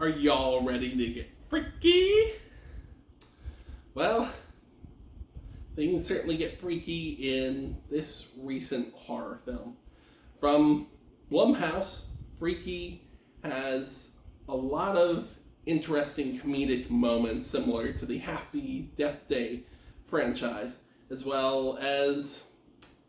Are y'all ready to get freaky? Well, things certainly get freaky in this recent horror film. From Blumhouse, Freaky has a lot of interesting comedic moments similar to the Happy Death Day franchise, as well as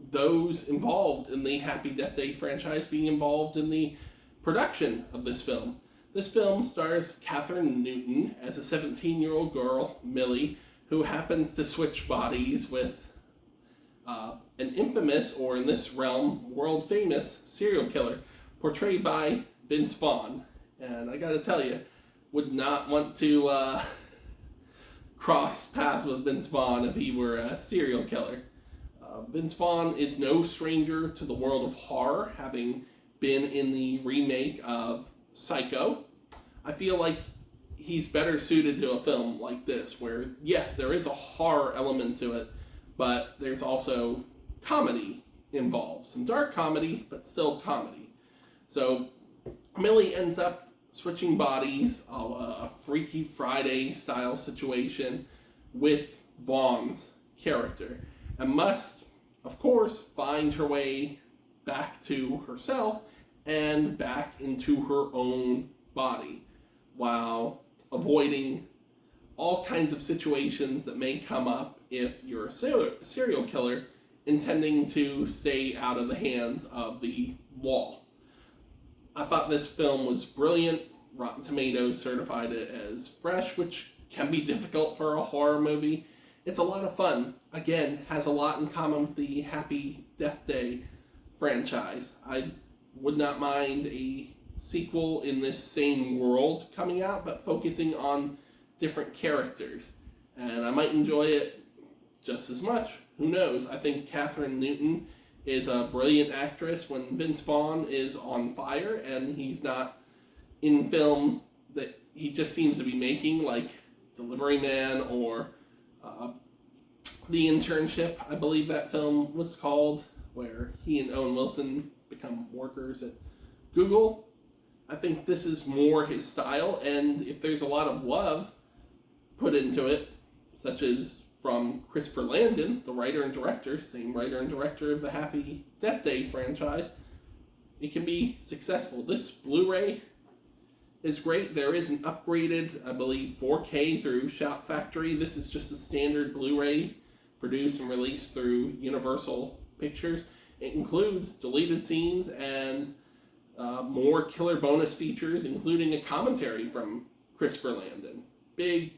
those involved in the Happy Death Day franchise being involved in the production of this film. This film stars Katherine Newton as a 17-year-old girl, Millie, who happens to switch bodies with an infamous, or in this realm, world-famous serial killer portrayed by Vince Vaughn. And I gotta tell you, would not want to cross paths with Vince Vaughn if he were a serial killer. Vince Vaughn is no stranger to the world of horror, having been in the remake of Psycho. I feel like he's better suited to a film like this, where, yes, there is a horror element to it, but there's also comedy involved. Some dark comedy, but still comedy. So, Millie ends up switching bodies, a Freaky Friday style situation with Vaughn's character, and must, of course, find her way back to herself and back into her own body, while avoiding all kinds of situations that may come up if you're a serial killer intending to stay out of the hands of the law. I thought this film was brilliant. Rotten Tomatoes certified it as fresh, which can be difficult for a horror movie. It's a lot of fun. Again, has a lot in common with the Happy Death Day franchise. I would not mind a sequel in this same world coming out, but focusing on different characters. And I might enjoy it just as much. Who knows? I think Katherine Newton is a brilliant actress when Vince Vaughn is on fire and he's not in films that he just seems to be making, like Delivery Man or The Internship, I believe that film was called, where he and Owen Wilson become workers at Google. I think this is more his style, and if there's a lot of love put into it, such as from Christopher Landon, the writer and director, same writer and director of the Happy Death Day franchise, it can be successful. This Blu-ray is great. There is an upgraded, I believe, 4K through Shout Factory. This is just a standard Blu-ray produced and released through Universal Pictures. It includes deleted scenes and more killer bonus features, including a commentary from Christopher Landon. Big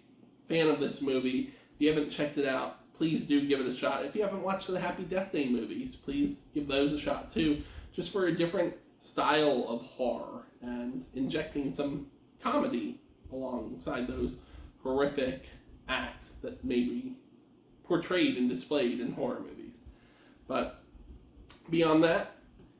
fan of this movie. If you haven't checked it out, please do give it a shot. If you haven't watched the Happy Death Day movies, please give those a shot too, just for a different style of horror and injecting some comedy alongside those horrific acts that may be portrayed and displayed in horror movies. But beyond that,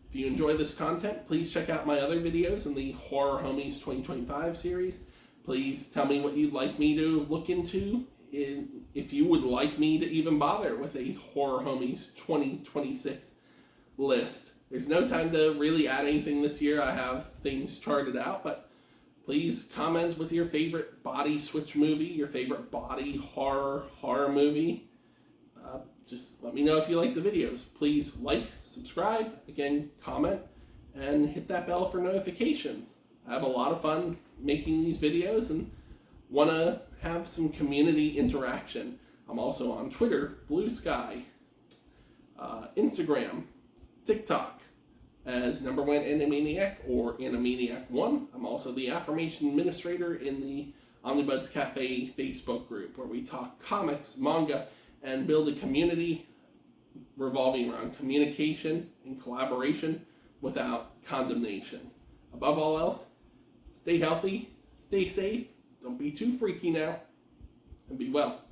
if you enjoy this content, please check out my other videos in the Horror Homies 2025 series. Please tell me what you'd like me to look into, if you would like me to even bother with a Horror Homies 2026 list. There's no time to really add anything this year. I have things charted out, but please comment with your favorite body switch movie, your favorite body horror movie. Just let me know if you like the videos. Please like, subscribe, again, comment, and hit that bell for notifications. I have a lot of fun making these videos and want to have some community interaction. I'm also on Twitter, Blue Sky, Instagram, TikTok as #1 Animaniac or Animaniac1. I'm also the Affirmation Administrator in the Omnibuds Cafe Facebook group, where we talk comics, manga, and build a community revolving around communication and collaboration without condemnation. Above all else, stay healthy, stay safe, don't be too freaky now, and be well.